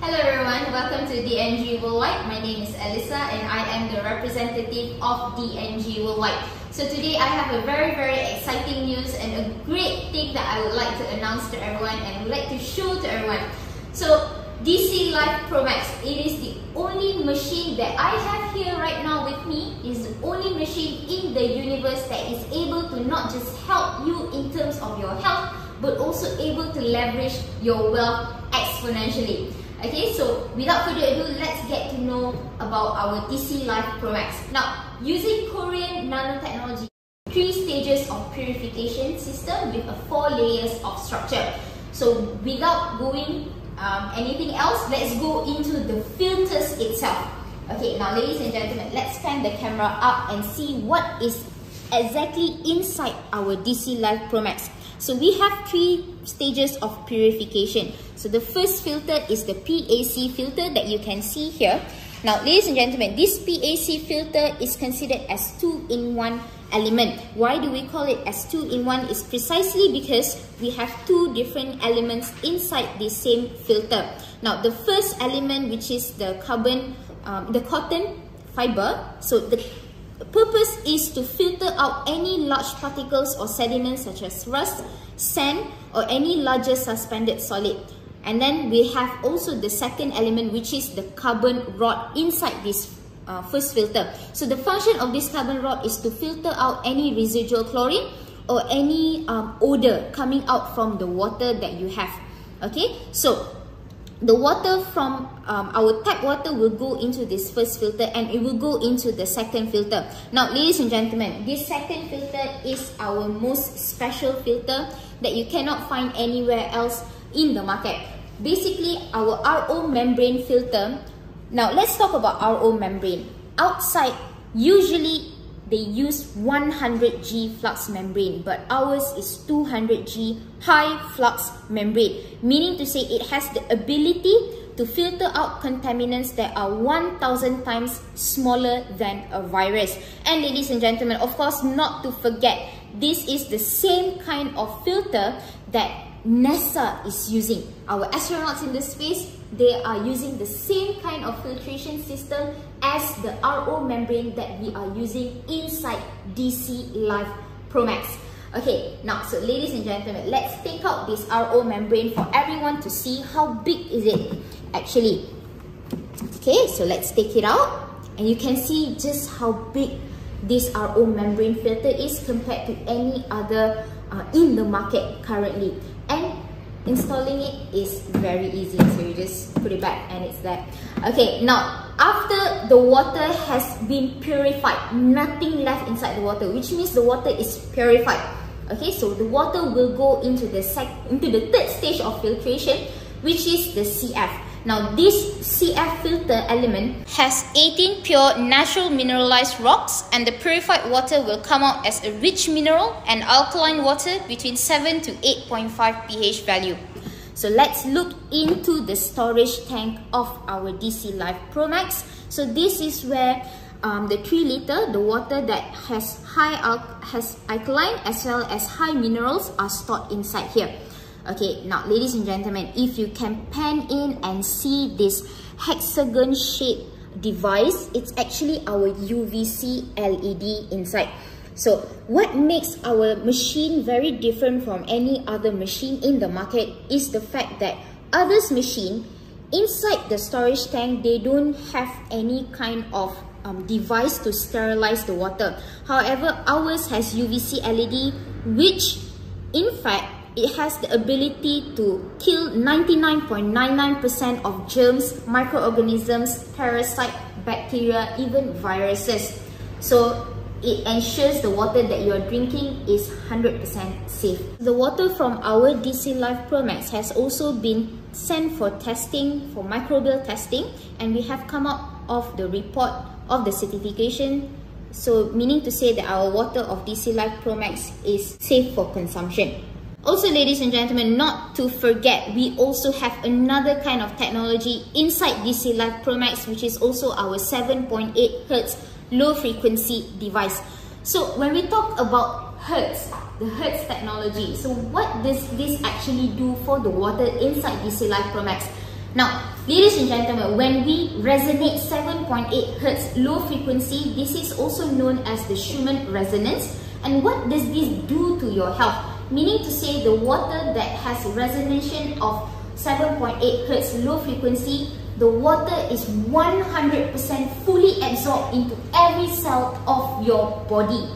Hello everyone, welcome to DNG Worldwide. My name is Alyssa and I am the representative of DNG Worldwide. So today I have a very exciting news and a great thing that I would like to announce to everyone and would like to show to everyone. So DC Life Pro Max, it is the only machine that I have here right now with me. It is the only machine in the universe that is able to not just help you in terms of your health, but also able to leverage your wealth exponentially. Okay, so without further ado, let's get to know about our DC Life Pro Max. Now, using Korean nanotechnology, 3 stages of purification system with 4 layers of structure. So without going anything else, let's go into the filters itself. Okay, now ladies and gentlemen, let's pan the camera up and see what is exactly inside our DC Life Pro Max. So we have 3 stages of purification. So the first filter is the PAC filter that you can see here. Now ladies and gentlemen, this PAC filter is considered as 2-in-1 element. Why do we call it as 2-in-1? Is precisely because we have 2 different elements inside the same filter. Now the first element, which is the cotton fiber, so the purpose is to filter out any large particles or sediments such as rust, sand, or any larger suspended solid. And then we have also the second element, which is the carbon rod inside this first filter. So the function of this carbon rod is to filter out any residual chlorine or any odor coming out from the water that you have. Okay, so the water from our tap water will go into this first filter and it will go into the second filter. Now ladies and gentlemen, this second filter is our most special filter that you cannot find anywhere else in the market. Basically, our RO membrane filter. Now let's talk about RO membrane. Outside, usually they use 100G flux membrane, but ours is 200G high flux membrane, meaning to say it has the ability to filter out contaminants that are 1000 times smaller than a virus. And ladies and gentlemen, of course, not to forget, this is the same kind of filter that NASA is using. Our astronauts in the space, they are using the same kind of filtration system as the RO membrane that we are using inside DC Life Pro Max. Okay, now so ladies and gentlemen, let's take out this RO membrane for everyone to see how big is it actually. Okay, so let's take it out and you can see just how big this RO membrane filter is compared to any other in the market currently. And installing it is very easy, so you just put it back and it's there. Okay, now after the water has been purified, nothing left inside the water, which means the water is purified. Okay, so the water will go into the third stage of filtration, which is the CF. Now this CF filter element has 18 pure natural mineralized rocks, and the purified water will come out as a rich mineral and alkaline water between 7 to 8.5 pH value. So let's look into the storage tank of our DC Life Pro Max. So this is where the 3 liter, the water that has alkaline as well as high minerals are stored inside here. Okay, now ladies and gentlemen, if you can pan in and see this hexagon shaped device, it's actually our UVC LED inside. So what makes our machine very different from any other machine in the market is the fact that others' machine inside the storage tank, they don't have any kind of device to sterilize the water. However, ours has UVC LED, which in fact it has the ability to kill 99.99% of germs, microorganisms, parasite, bacteria, even viruses. So it ensures the water that you are drinking is 100% safe. The water from our DC Life Pro Max has also been sent for testing, for microbial testing, and we have come out of the report of the certification. So meaning to say that our water of DC Life Pro Max is safe for consumption. Also, ladies and gentlemen, not to forget, we also have another kind of technology inside DC Life Pro Max, which is also our 7.8 hertz low frequency device. So when we talk about hertz, the hertz technology, so what does this actually do for the water inside DC Life Pro Max? Now, ladies and gentlemen, when we resonate 7.8 Hz low frequency, this is also known as the Schumann resonance. And what does this do to your health? Meaning to say, the water that has resonation of 7.8 Hz low frequency, the water is 100% fully absorbed into every cell of your body.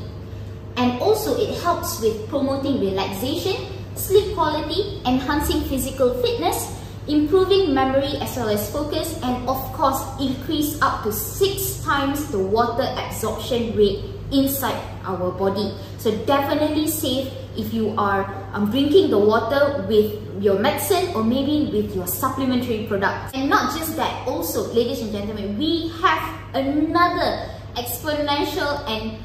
And also it helps with promoting relaxation, sleep quality, enhancing physical fitness, improving memory as well as focus, and of course increase up to 6 times the water absorption rate inside our body. So definitely safe if you are drinking the water with your medicine or maybe with your supplementary products. And not just that, also ladies and gentlemen, we have another exponential and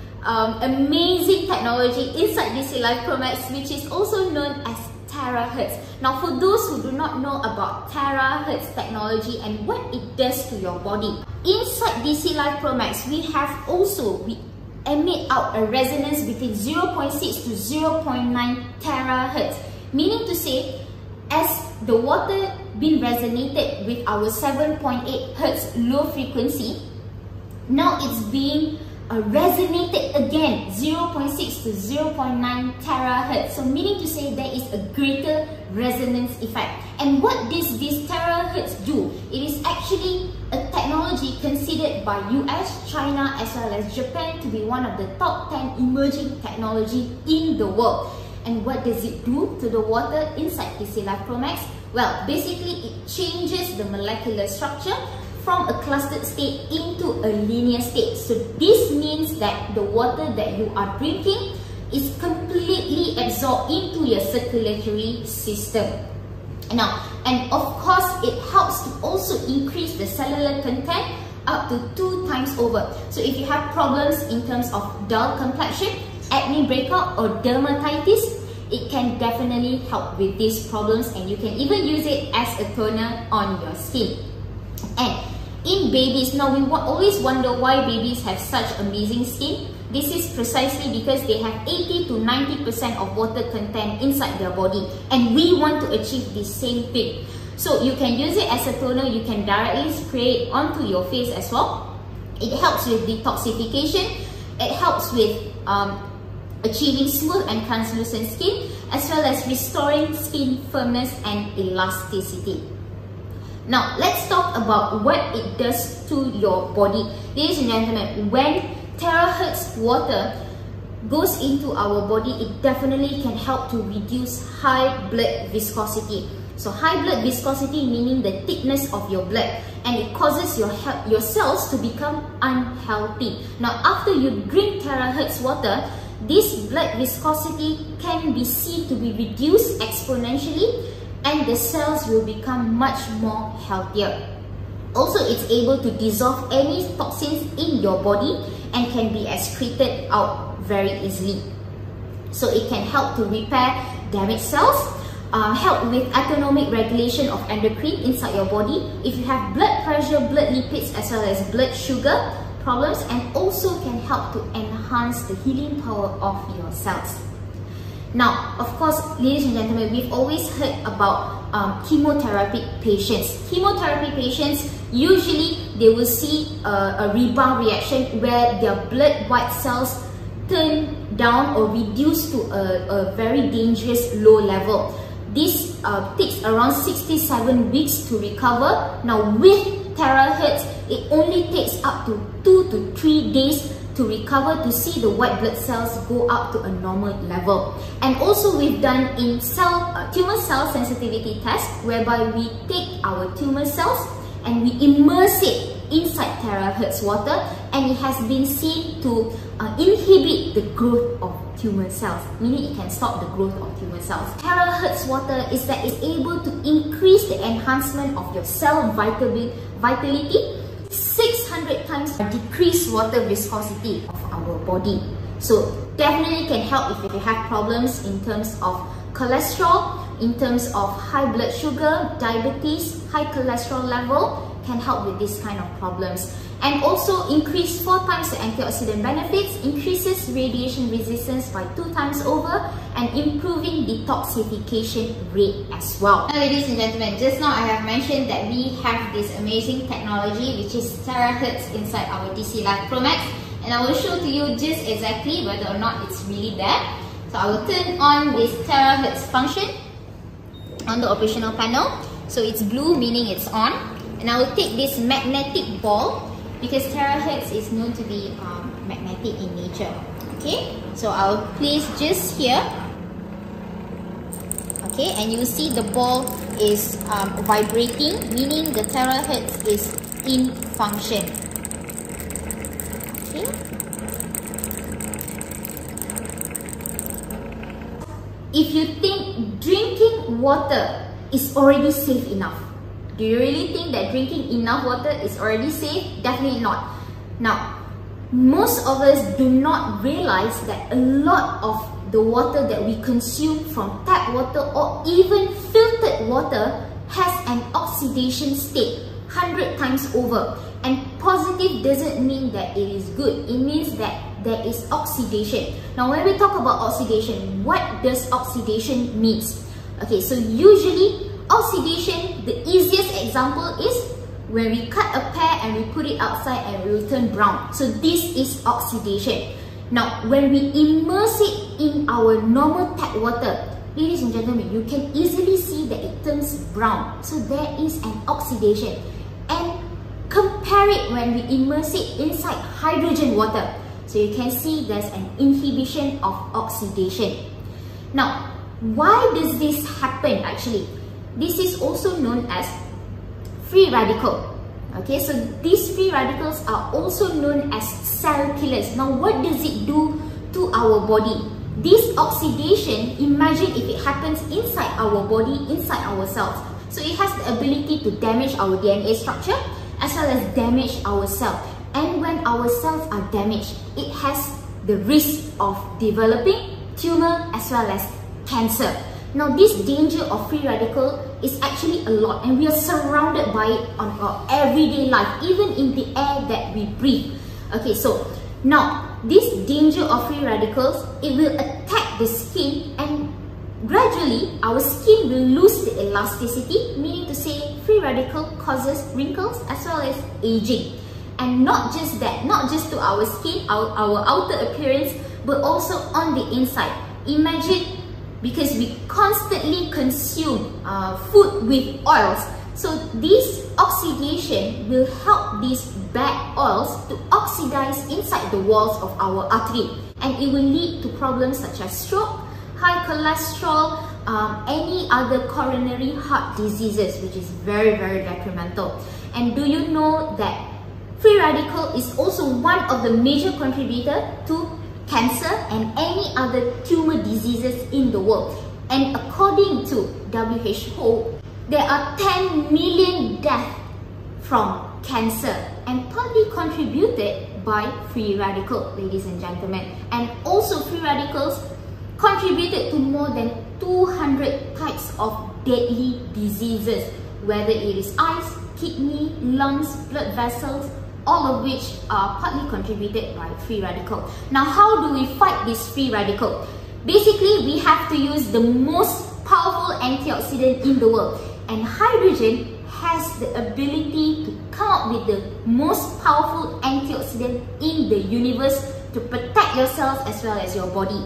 amazing technology inside DC Life Pro Max, which is also known as terahertz. Now, for those who do not know about terahertz technology and what it does to your body, inside DC Life Pro Max, we emit out a resonance between 0.6 to 0.9 terahertz. Meaning to say, as the water being resonated with our 7.8 Hz low frequency, now it's being resonated again 0.6 to 0.9 terahertz. So meaning to say there is a greater resonance effect. And what does this terahertz do? It is actually a technology considered by US, China as well as Japan to be one of the top 10 emerging technology in the world. And what does it do to the water inside DC Life Pro Max? Well, basically it changes the molecular structure from a clustered state into a linear state. So this means that the water that you are drinking is completely absorbed into your circulatory system. Now, and of course, it helps to also increase the cellular content up to 2 times over. So if you have problems in terms of dull complexion, acne breakout or dermatitis, it can definitely help with these problems, and you can even use it as a toner on your skin. And in babies, now we always wonder why babies have such amazing skin. This is precisely because they have 80 to 90% of water content inside their body, and we want to achieve the same thing. So you can use it as a toner, you can directly spray it onto your face as well. It helps with detoxification, it helps with achieving smooth and translucent skin, as well as restoring skin firmness and elasticity. Now, let's talk about what it does to your body. Ladies and gentlemen, when terahertz water goes into our body, it definitely can help to reduce high blood viscosity. So high blood viscosity meaning the thickness of your blood, and it causes your cells to become unhealthy. Now, after you drink terahertz water, this blood viscosity can be seen to be reduced exponentially, and the cells will become much more healthier. Also, it's able to dissolve any toxins in your body and can be excreted out very easily. So it can help to repair damaged cells, help with autonomic regulation of endocrine inside your body, if you have blood pressure, blood lipids as well as blood sugar problems, and also can help to enhance the healing power of your cells. Now, of course, ladies and gentlemen, we've always heard about chemotherapy patients. Chemotherapy patients, usually they will see a rebound reaction where their blood white cells turn down or reduce to a very dangerous low level. This takes around 67 weeks to recover. Now, with terahertz, it only takes up to 2 to 3 days to recover, to see the white blood cells go up to a normal level. And also we've done in tumor cell sensitivity test, whereby we take our tumor cells and we immerse it inside terahertz water, and it has been seen to inhibit the growth of tumor cells, meaning it can stop the growth of tumor cells. Terahertz water is that it's able to increase the enhancement of your cell vitality, 600 times decrease water viscosity of our body. So definitely can help if you have problems in terms of cholesterol, in terms of high blood sugar, diabetes, high cholesterol level, can help with this kind of problems. And also increase 4 times the antioxidant benefits, increases radiation resistance by 2 times over, and improving detoxification rate as well. Now, ladies and gentlemen, just now I have mentioned that we have this amazing technology which is terahertz inside our DC Life Pro Max, and I will show to you just exactly whether or not it's really there. So I will turn on this terahertz function on the operational panel. So it's blue, meaning it's on, and I will take this magnetic ball, because terahertz is known to be magnetic in nature. Okay, so I'll place just here. Okay, and you see the ball is vibrating, meaning the terahertz is in function. Okay. If you think drinking water is already safe enough, do you really think that drinking enough water is already safe? Definitely not. Now, most of us do not realize that a lot of the water that we consume from tap water or even filtered water has an oxidation state 100 times over. And positive doesn't mean that it is good. It means that there is oxidation. Now, when we talk about oxidation, what does oxidation mean? Okay, so usually oxidation, the easiest example is when we cut a pear and we put it outside and it will turn brown. So this is oxidation. Now, when we immerse it in our normal tap water, ladies and gentlemen, you can easily see that it turns brown. So there is an oxidation. And compare it when we immerse it inside hydrogen water. So you can see there's an inhibition of oxidation. Now, why does this happen actually? This is also known as free radical. Okay, so these free radicals are also known as cell killers. Now, what does it do to our body? This oxidation, imagine if it happens inside our body, inside our cells. So it has the ability to damage our DNA structure as well as damage our cell. And when our cells are damaged, it has the risk of developing tumor as well as cancer. Now, this danger of free radical is actually a lot, and we are surrounded by it on our everyday life, even in the air that we breathe. Okay, so now this danger of free radicals, it will attack the skin, and gradually our skin will lose the elasticity, meaning to say free radical causes wrinkles as well as aging. And not just that, not just to our skin, our outer appearance, but also on the inside. Imagine, because we constantly consume food with oils, so this oxidation will help these bad oils to oxidize inside the walls of our artery, and it will lead to problems such as stroke, high cholesterol, any other coronary heart diseases, which is very, very detrimental. And do you know that free radical is also one of the major contributors to cancer and any other tumor diseases in the world? And according to WHO, there are 10 million deaths from cancer, and partly contributed by free radical, ladies and gentlemen. And also free radicals contributed to more than 200 types of deadly diseases, whether it is eyes, kidney, lungs, blood vessels, all of which are partly contributed by free radical. Now, how do we fight this free radical? Basically, we have to use the most powerful antioxidant in the world, and hydrogen has the ability to come up with the most powerful antioxidant in the universe to protect your cells as well as your body.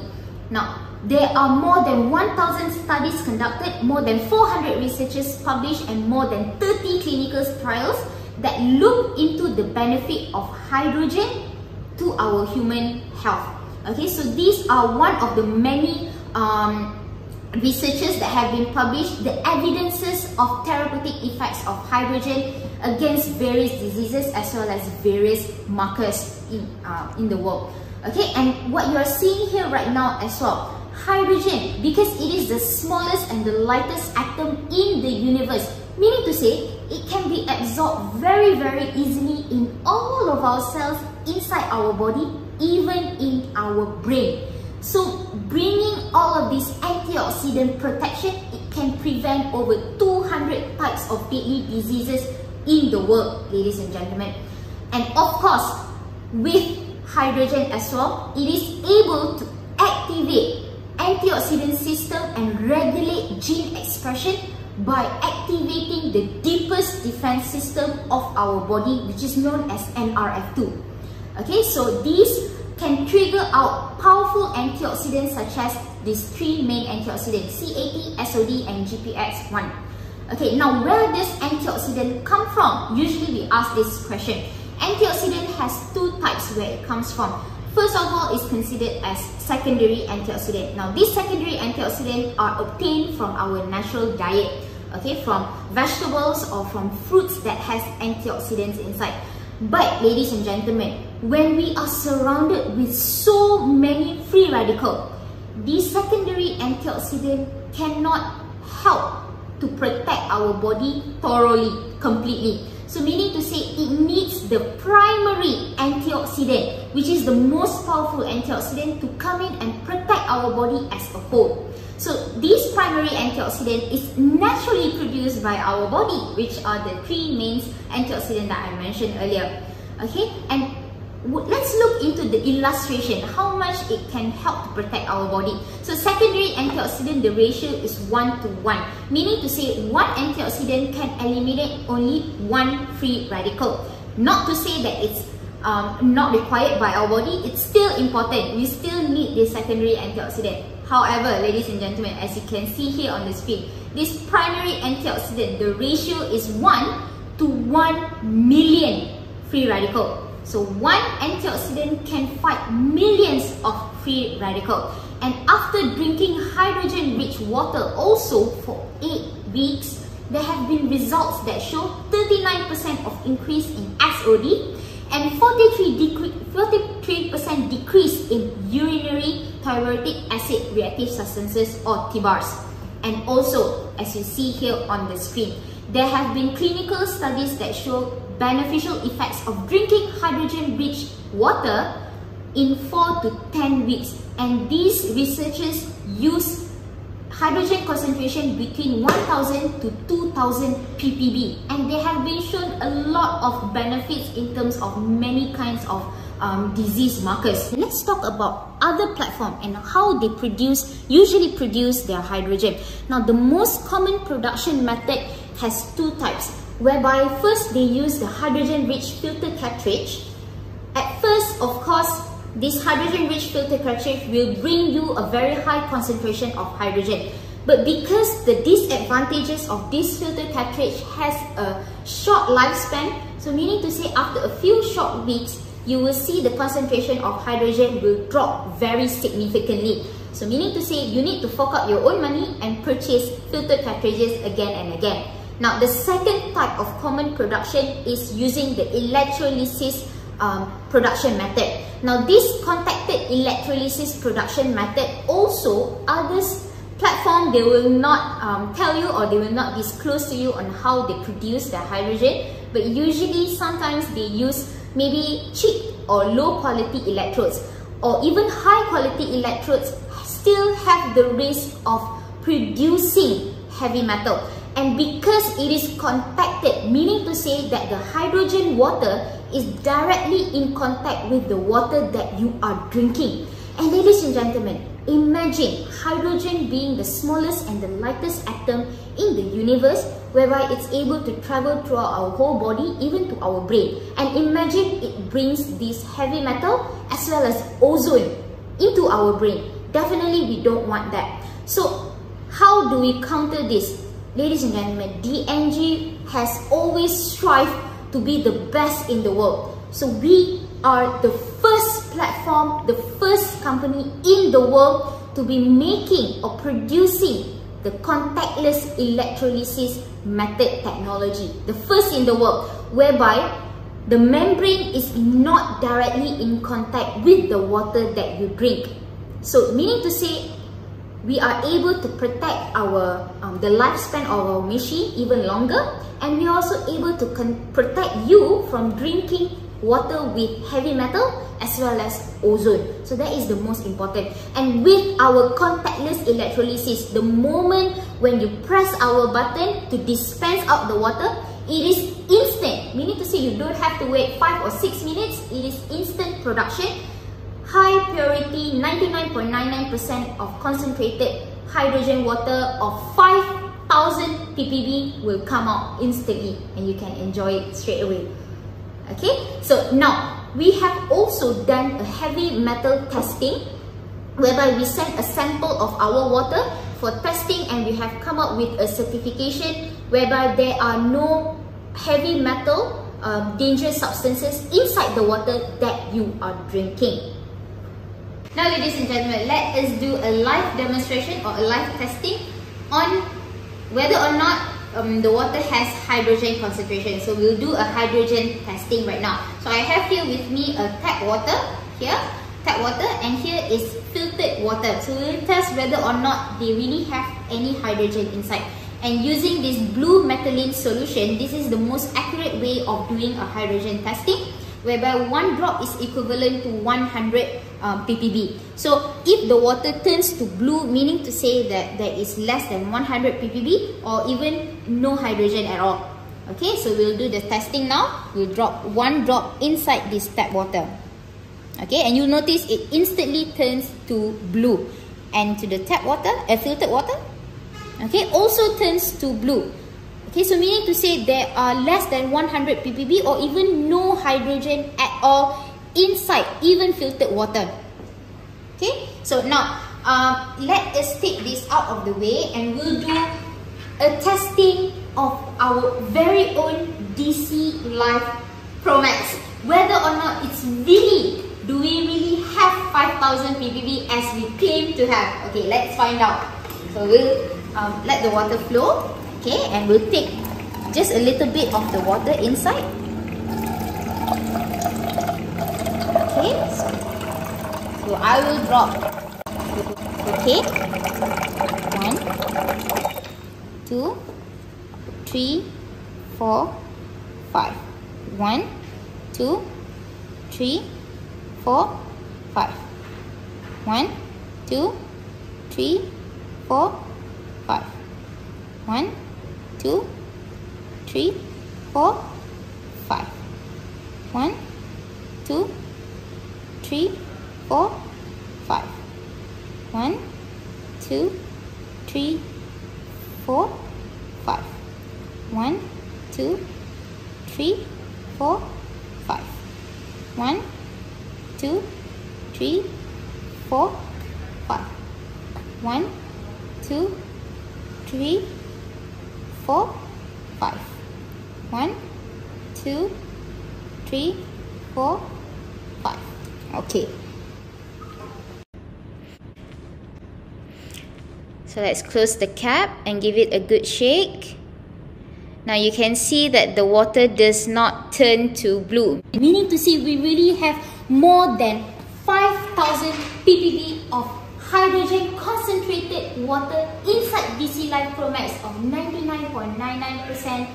Now, there are more than 1,000 studies conducted, more than 400 researchers published, and more than 30 clinical trials that look into the benefit of hydrogen to our human health. Okay, so these are one of the many researches that have been published, the evidences of therapeutic effects of hydrogen against various diseases as well as various markers in the world. Okay, and what you are seeing here right now as well, hydrogen, because it is the smallest and the lightest atom in the universe, meaning to say it can be absorbed very, very easily in all of our cells inside our body, even in our brain. So bringing all of this antioxidant protection, it can prevent over 200 types of deadly diseases in the world, ladies and gentlemen. And of course, with hydrogen as well, it is able to activate antioxidant system and regulate gene expression by activating the deepest defense system of our body, which is known as NRF2. Okay, so these can trigger out powerful antioxidants such as these three main antioxidants, CAT, SOD, and GPX1. Okay, now where does antioxidant come from? Usually we ask this question. Antioxidant has two types where it comes from. First of all, is considered as secondary antioxidant. Now, these secondary antioxidants are obtained from our natural diet, okay, from vegetables or from fruits that has antioxidants inside. But, ladies and gentlemen, when we are surrounded with so many free radicals, these secondary antioxidants cannot help to protect our body thoroughly, completely. So meaning to say, it needs the primary antioxidant, which is the most powerful antioxidant, to come in and protect our body as a whole. So this primary antioxidant is naturally produced by our body, which are the three main antioxidants that I mentioned earlier. Okay, and let's look into the illustration, how much it can help to protect our body. So secondary antioxidant, the ratio is 1:1, meaning to say one antioxidant can eliminate only one free radical. Not to say that it's not required by our body, it's still important. We still need this secondary antioxidant. However, ladies and gentlemen, as you can see here on the screen, this primary antioxidant, the ratio is 1:1 million free radical. So one antioxidant can fight millions of free radicals. And after drinking hydrogen-rich water also for 8 weeks, there have been results that show 39% of increase in SOD and 43% decrease in urinary thyroidic acid reactive substances or TBARS. And also, as you see here on the screen, there have been clinical studies that show beneficial effects of drinking hydrogen-rich water in 4 to 10 weeks. And these researchers use hydrogen concentration between 1000 to 2000 ppb. And they have been shown a lot of benefits in terms of many kinds of disease markers. Let's talk about other platforms and how they usually produce their hydrogen. Now, the most common production method has two types, whereby first they use the hydrogen-rich filter cartridge. At first, of course, this hydrogen-rich filter cartridge will bring you a very high concentration of hydrogen. But because the disadvantages of this filter cartridge has a short lifespan, so meaning to say after a few short weeks, you will see the concentration of hydrogen will drop very significantly. So meaning to say you need to fork out your own money and purchase filter cartridges again and again. Now, the second type of common production is using the electrolysis production method. Now, this contacted electrolysis production method also, others platform, they will not tell you or they will not disclose to you on how they produce the hydrogen, but usually sometimes they use maybe cheap or low quality electrodes, or even high quality electrodes still have the risk of producing heavy metal. And because it is contacted, meaning to say that the hydrogen water is directly in contact with the water that you are drinking. And ladies and gentlemen, imagine hydrogen being the smallest and the lightest atom in the universe, whereby it's able to travel throughout our whole body, even to our brain. And imagine it brings this heavy metal as well as ozone into our brain. Definitely we don't want that. So how do we counter this? Ladies and gentlemen, DNG has always strived to be the best in the world. So we are the first platform, the first company in the world to be making or producing the contactless electrolysis method technology. The first in the world, whereby the membrane is not directly in contact with the water that you drink. So meaning to say, we are able to protect our the lifespan of our machine even longer, and we are also able to protect you from drinking water with heavy metal as well as ozone. So that is the most important. And with our contactless electrolysis, the moment when you press our button to dispense out the water, It is instant, meaning to say you don't have to wait 5 or 6 minutes. It is instant production. High purity, 99.99% of concentrated hydrogen water of 5,000 ppb will come out instantly and you can enjoy it straight away. Okay, so now we have also done a heavy metal testing whereby we sent a sample of our water for testing and we have come up with a certification whereby there are no heavy metal dangerous substances inside the water that you are drinking. Now ladies and gentlemen, let us do a live demonstration or a live testing on whether or not the water has hydrogen concentration. So we'll do a hydrogen testing right now. So I have here with me a tap water, and here is filtered water. So we'll test whether or not they really have any hydrogen inside. And using this blue methylene solution, this is the most accurate way of doing a hydrogen testing, whereby 1 drop is equivalent to 100 ppb. So if the water turns to blue, meaning to say that there is less than 100 ppb or even no hydrogen at all. Okay, so we'll do the testing now. We'll drop 1 drop inside this tap water. Okay, and you'll notice it instantly turns to blue. And to the tap water, filtered water, okay, also turns to blue. Okay, so meaning to say there are less than 100 ppb or even no hydrogen at all inside even filtered water. Okay, so now let us take this out of the way and we'll do a testing of our very own DC Live Pro Max, whether or not it's really, do we really have 5,000 ppb as we claim to have. Okay, let's find out. So we'll let the water flow. Okay, and we'll take just a little bit of the water inside. Okay, so I will drop. Okay, 1, 2, 3, 4, 5. 1, 2, 3, 4, 5. 1, 2, 3, 4, 5. 1, 2, 3, 4, 5. 1, 2, 3, 4, 5. 1, 2, 3, 4, 5. 1, 2, 3, 4, 5. 1, 2, 3, 4, 5. 1, 2, 3, 4, 5. 1, 2, 3, 4, 5. Okay. So let's close the cap and give it a good shake. Now you can see that the water does not turn to blue, meaning to say we really have more than 5,000 ppb of hydrogen concentrated water inside DC Live Pro Max of 99.99%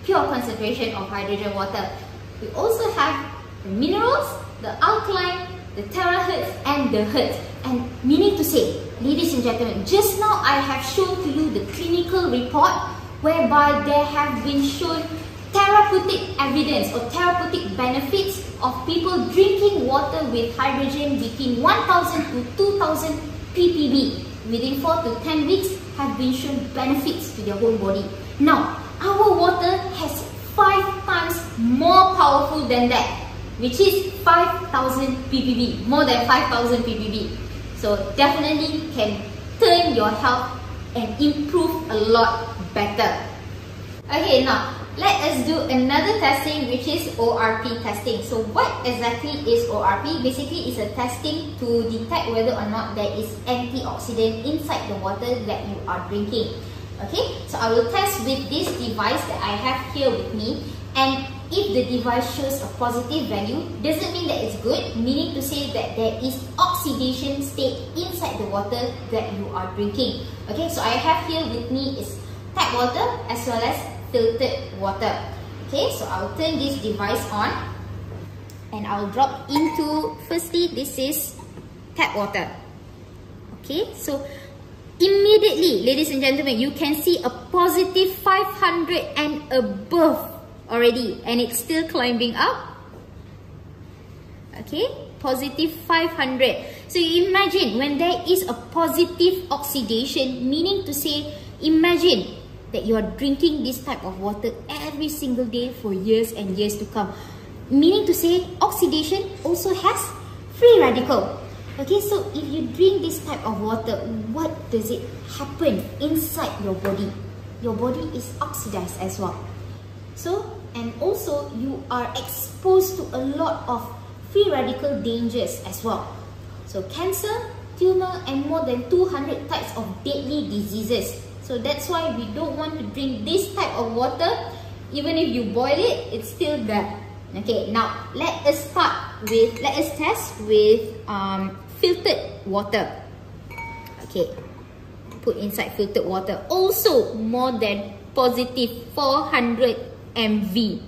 pure concentration of hydrogen water. We also have the minerals, the alkaline, the terahertz and the hertz. And meaning to say, ladies and gentlemen, just now I have shown to you the clinical report whereby there have been shown therapeutic evidence or therapeutic benefits of people drinking water with hydrogen between 1000 to 2000 ppb within 4 to 10 weeks have been shown benefits to their whole body. Now, our water has 5 times more powerful than that, which is 5,000 ppb, more than 5,000 ppb. So definitely can turn your health and improve a lot better. Okay, now let us do another testing, which is ORP testing. So what exactly is ORP? Basically, it's a testing to detect whether or not there is antioxidant inside the water that you are drinking. Okay, so I will test with this device that I have here with me, and if the device shows a positive value, doesn't mean that it's good, meaning to say that there is oxidation state inside the water that you are drinking. Okay, so I have here with me is tap water as well as filtered water. Okay, so I'll turn this device on and I'll drop into, firstly, this is tap water. Okay, so immediately, ladies and gentlemen, you can see a positive 500 and above already, and it's still climbing up. Okay, positive 500. So you imagine when there is a positive oxidation, meaning to say, imagine that you are drinking this type of water every single day for years and years to come. Meaning to say, oxidation also has free radical. Okay, so if you drink this type of water, what does it happen inside your body? Your body is oxidized as well. So, and also you are exposed to a lot of free radical dangers as well. So cancer, tumor, and more than 200 types of deadly diseases. So that's why we don't want to drink this type of water. Even if you boil it, it's still there. Okay, now let us test with filtered water. Okay, put inside filtered water. Also more than positive 400 MV.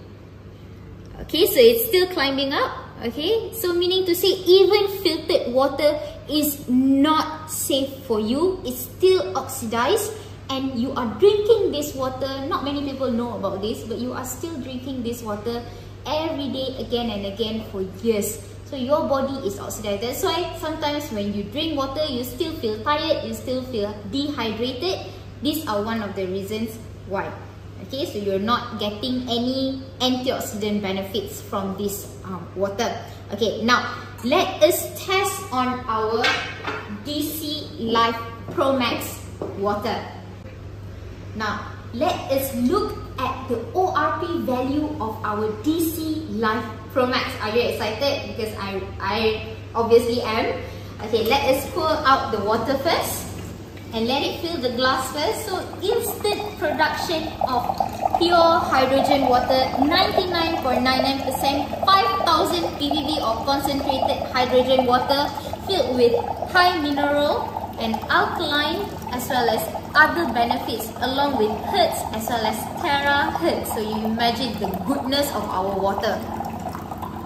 Okay, so it's still climbing up. Okay, so meaning to say, even filtered water is not safe for you. It's still oxidized, and you are drinking this water. Not many people know about this, but you are still drinking this water every day, again and again, for years. So your body is oxidized. That's why sometimes when you drink water, you still feel tired, you still feel dehydrated. These are one of the reasons why. Okay, so you're not getting any antioxidant benefits from this water. Okay, now let us test on our DC Life Pro Max water. Now let us look at the ORP value of our DC Life Pro Max. Are you excited? Because I obviously am. Okay, let us pour out the water first and let it fill the glass first. So instant production of pure hydrogen water, 99.99%, 5000 ppb of concentrated hydrogen water filled with high mineral and alkaline, as well as other benefits, along with hertz as well as terahertz. So you imagine the goodness of our water.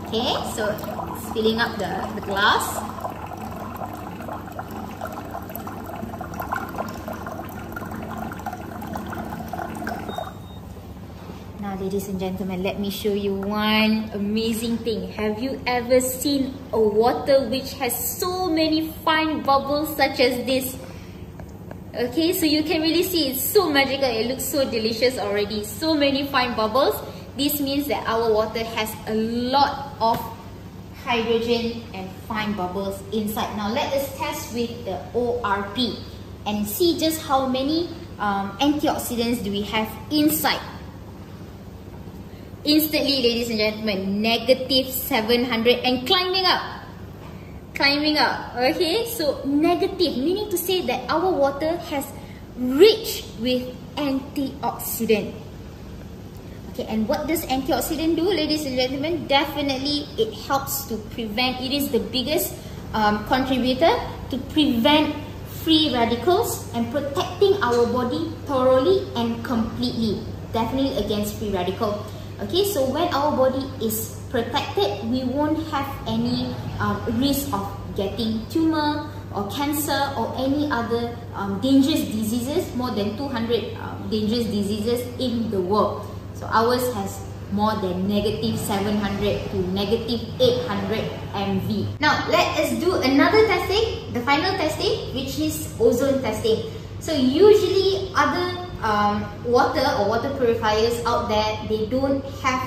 Okay, so it's filling up the glass. Now, ladies and gentlemen, let me show you one amazing thing. Have you ever seen a water which has so many fine bubbles such as this? Okay, so you can really see it's so magical. It looks so delicious already. So many fine bubbles. This means that our water has a lot of hydrogen and fine bubbles inside. Now, let us test with the ORP and see just how many antioxidants do we have inside. Instantly, ladies and gentlemen, negative 700 and climbing up. Climbing up. Okay, so negative, meaning to say that our water has rich with antioxidant. Okay, and what does antioxidant do, ladies and gentlemen? Definitely, it helps to prevent, it is the biggest contributor to prevent free radicals and protecting our body thoroughly and completely, definitely against free radical. Okay, so when our body is protected, we won't have any risk of getting tumor or cancer or any other dangerous diseases, more than 200 dangerous diseases in the world. So ours has more than negative 700 to negative 800 MV. Now let us do another testing, the final testing, which is ozone testing. So usually other water or water purifiers out there, they don't have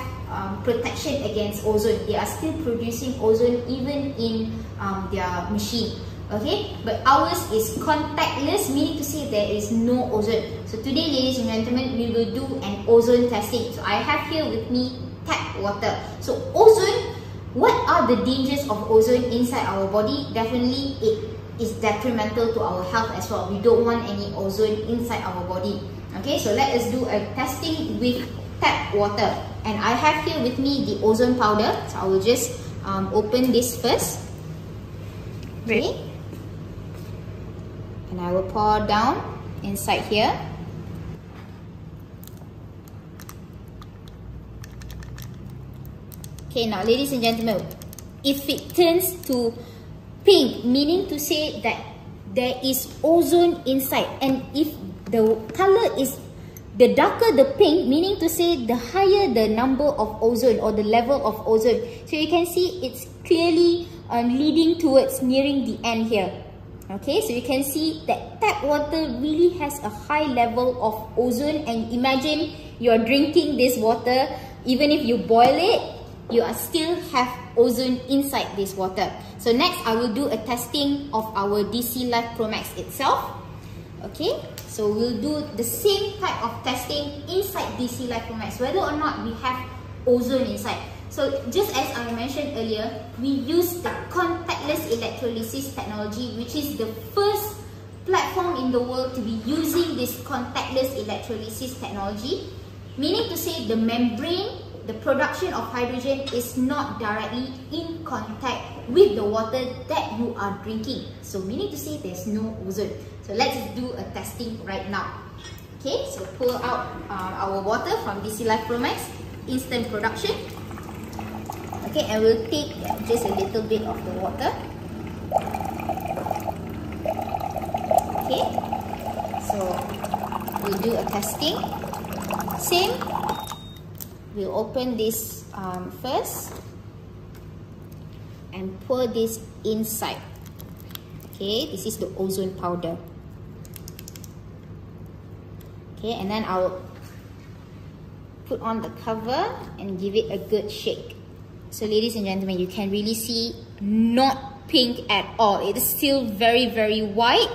protection against ozone. They are still producing ozone even in their machine. Okay, but ours is contactless, meaning to say there is no ozone. So today, ladies and gentlemen, we will do an ozone testing. So I have here with me tap water. So ozone, what are the dangers of ozone inside our body? Definitely it is detrimental to our health as well. We don't want any ozone inside our body. Okay, so let us do a testing with tap water. And I have here with me the ozone powder. So I will just open this first. Okay. And I will pour down inside here. Okay, now ladies and gentlemen, if it turns to pink, meaning to say that there is ozone inside, and if the color is The darker the pink, meaning to say the higher the number of ozone or the level of ozone. So you can see it's clearly leading towards nearing the end here. Okay, so you can see that tap water really has a high level of ozone, and imagine you're drinking this water, even if you boil it, you are still have ozone inside this water. So next I will do a testing of our DC Life Pro Max itself. Okay, so we'll do the same type of testing inside DC Life Pro Max, whether or not we have ozone inside. So just as I mentioned earlier, we use the contactless electrolysis technology, which is the first platform in the world to be using this contactless electrolysis technology, meaning to say the membrane, the production of hydrogen is not directly in contact with the water that you are drinking. So meaning to say there's no ozone. So let's do a testing right now. Okay, so pour out our water from DC Life Pro Max, instant production. Okay, and we'll take just a little bit of the water. Okay, so we'll do a testing. Same. We'll open this first and pour this inside. Okay, this is the ozone powder. Okay, and then I'll put on the cover and give it a good shake. So ladies and gentlemen, you can really see not pink at all. It is still very, very white.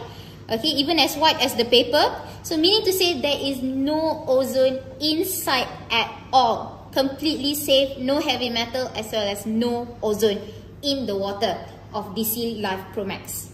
Okay, even as white as the paper. So meaning to say there is no ozone inside at all. Completely safe, no heavy metal, as well as no ozone in the water of DC Life Pro Max.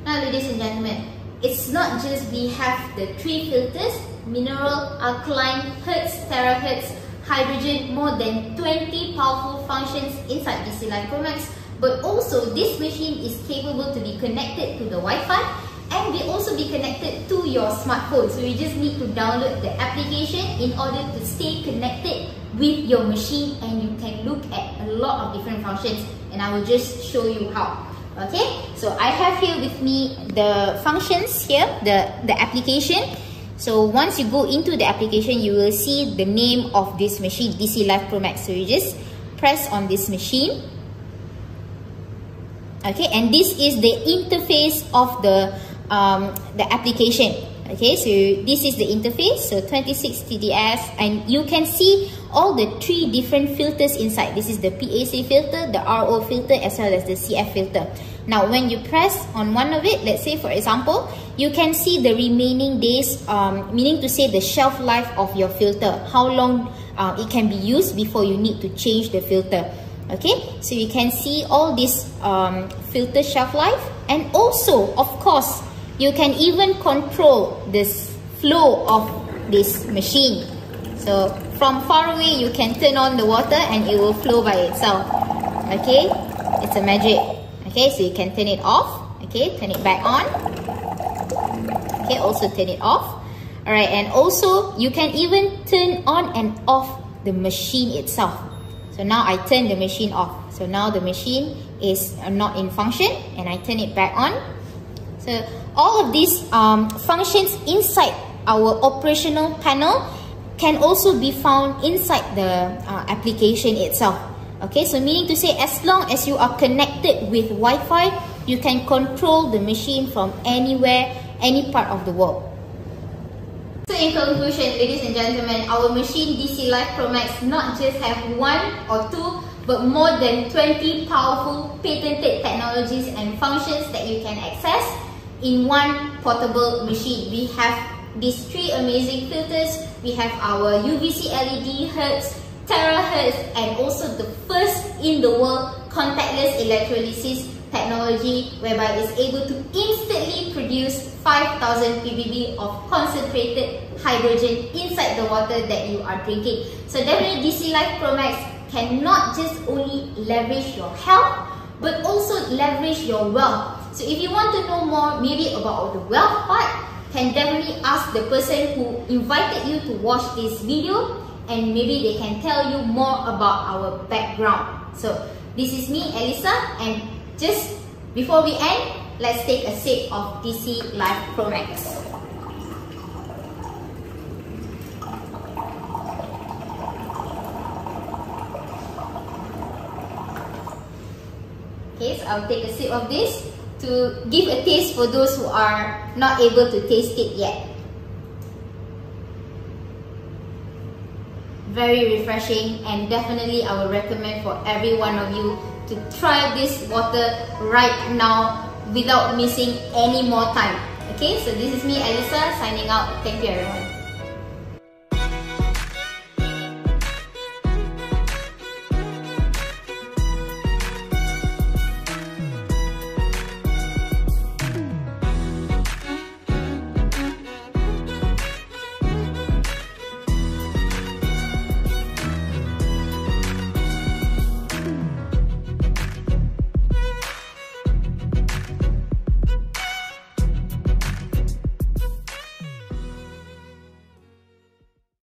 Now ladies and gentlemen, it's not just we have the 3 filters, mineral, alkaline, hertz, terahertz, hydrogen, more than 20 powerful functions inside DC Life Pro Max, but also this machine is capable to be connected to the Wi-Fi and will also be connected to your smartphone. So you just need to download the application in order to stay connected with your machine, and you can look at a lot of different functions, and I will just show you how. Okay, so I have here with me the functions here, the application. So once you go into the application, you will see the name of this machine, DC Life Pro Max. So you just press on this machine. Okay, and this is the interface of the application. Okay, so this is the interface, so 26 TDS, and you can see all the 3 different filters inside. This is the PAC filter, the RO filter, as well as the CF filter. Now when you press on one of it, let's say for example, you can see the remaining days, meaning to say the shelf life of your filter, how long it can be used before you need to change the filter. Okay, so you can see all this filter shelf life, and also of course you can even control this flow of this machine. So from far away you can turn on the water and it will flow by itself. Okay, it's a magic. Okay, so you can turn it off. Okay, turn it back on. Okay, also turn it off. Alright, and also you can even turn on and off the machine itself. So now I turn the machine off. So now the machine is not in function, and I turn it back on. So all of these functions inside our operational panel can also be found inside the application itself. Okay, so meaning to say as long as you are connected with Wi-Fi, you can control the machine from anywhere, any part of the world. So in conclusion, ladies and gentlemen, our machine DC Life Pro Max not just have 1 or 2, but more than 20 powerful patented technologies and functions that you can access in one portable machine. We have these 3 amazing filters. We have our UVC LED, hertz, terahertz, and also the first in the world contactless electrolysis technology, whereby it's able to instantly produce 5,000 ppb of concentrated hydrogen inside the water that you are drinking. So definitely DC Life Pro Max cannot just only leverage your health, but also leverage your wealth. So if you want to know more maybe about the wealth part, can definitely ask the person who invited you to watch this video, and maybe they can tell you more about our background. So this is me, Alyssa, and just before we end, let's take a sip of DC Life Pro Max. I'll take a sip of this to give a taste for those who are not able to taste it yet. Very refreshing, and definitely I would recommend for every one of you to try this water right now without missing any more time. Okay, so this is me, Alyssa, signing out. Thank you everyone.